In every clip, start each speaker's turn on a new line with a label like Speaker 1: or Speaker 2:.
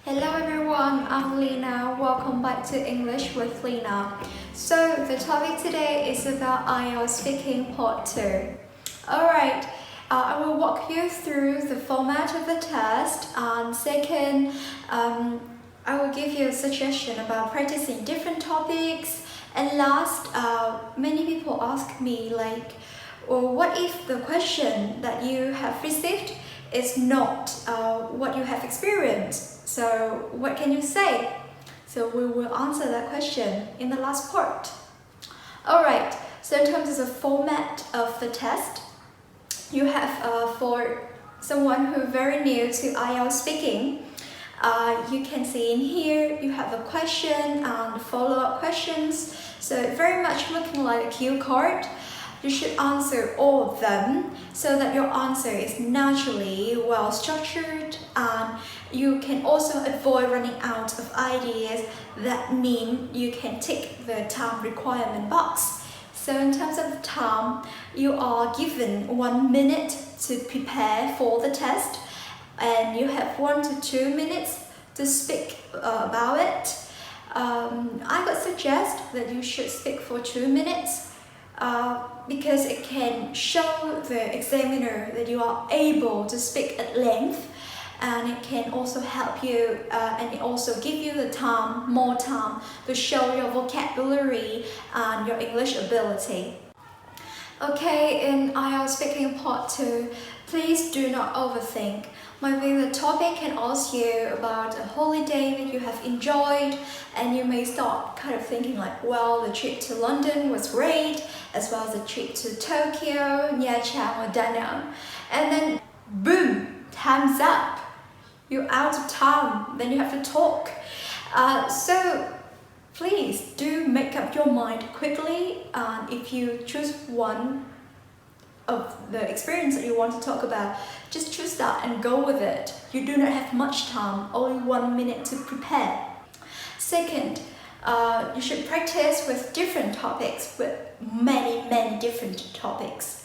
Speaker 1: Hello everyone, I'm Lina. Welcome back to English with Lina. So the topic today is about IELTS Speaking Part 2. Alright, I will walk you through the format of the test, and second, I will give you a suggestion about practicing different topics, and last, many people ask me what if the question that you have received is not what you have experienced? So what can you say? So we will answer that question in the last part. Alright, so in terms of the format of the test, you have for someone who is very new to IELTS speaking, you can see in here you have a question and follow-up questions. So very much looking like a cue card. You should answer all of them so that your answer is naturally well structured, and you can also avoid running out of ideas. That means you can tick the time requirement box. So in terms of time, you are given 1 minute to prepare for the test, and you have 1 to 2 minutes to speak about it. I would suggest that you should speak for 2 minutes. Because it can show the examiner that you are able to speak at length, and it can also help you and it also give you the more time to show your vocabulary and your English ability. Okay, in IELTS Speaking Part 2, please do not overthink. Maybe the topic can ask you about a holiday that you have enjoyed, and you may start kind of thinking like, well, the trip to London was great, as well as the trip to Tokyo, Chào, or Da Nang. And then, boom, time's up. You're out of time, then you have to talk. So please do make up your mind quickly, and if you choose one of the experience that you want to talk about, just choose that and go with it. You do not have much time, only 1 minute to prepare. Second, you should practice with different topics, with many different topics.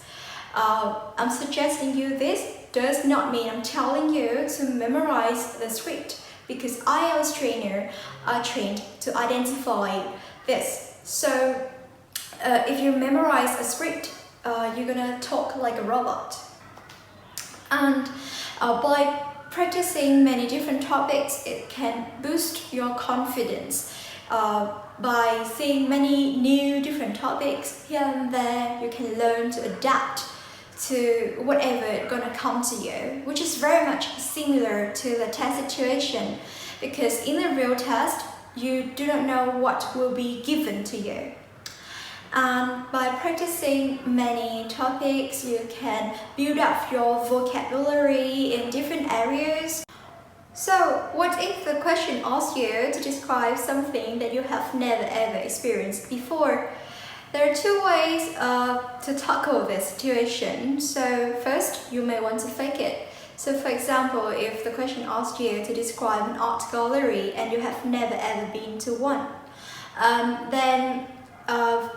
Speaker 1: I'm suggesting you this does not mean I'm telling you to memorize the script, because IELTS trainers are trained to identify this. So if you memorize a script, you're gonna talk like a robot. And by practicing many different topics, it can boost your confidence. By seeing many new different topics here and there, you can learn to adapt to whatever is gonna come to you, which is very much similar to the test situation, because in the real test, you do not know what will be given to you. And by practicing many topics, you can build up your vocabulary in different areas. So, what if the question asks you to describe something that you have never ever experienced before? There are two ways to tackle this situation. So first, you may want to fake it. So for example, if the question asks you to describe an art gallery and you have never ever been to one, then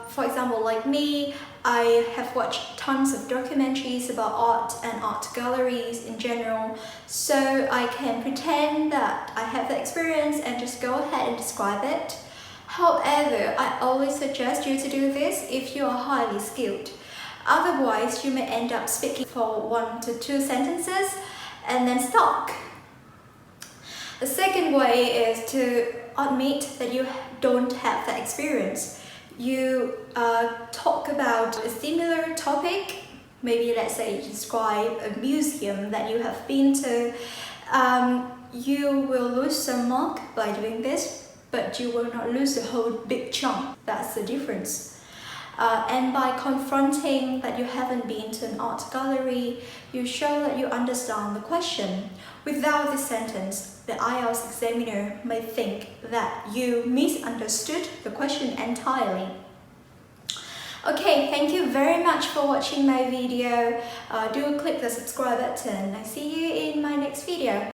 Speaker 1: for example, like me, I have watched tons of documentaries about art and art galleries in general, so I can pretend that I have the experience and just go ahead and describe it. However, I always suggest you to do this if you are highly skilled. Otherwise, you may end up speaking for 1 to 2 sentences and then stop. The second way is to admit that you don't have that experience. You talk about a similar topic, maybe let's say you describe a museum that you have been to. You will lose some mark by doing this, but you will not lose a whole big chunk. That's the difference. And by confronting that you haven't been to an art gallery, you show that you understand the question. Without this sentence, the IELTS examiner may think that you misunderstood the question entirely. Okay, thank you very much for watching my video. Do click the subscribe button. I see you in my next video.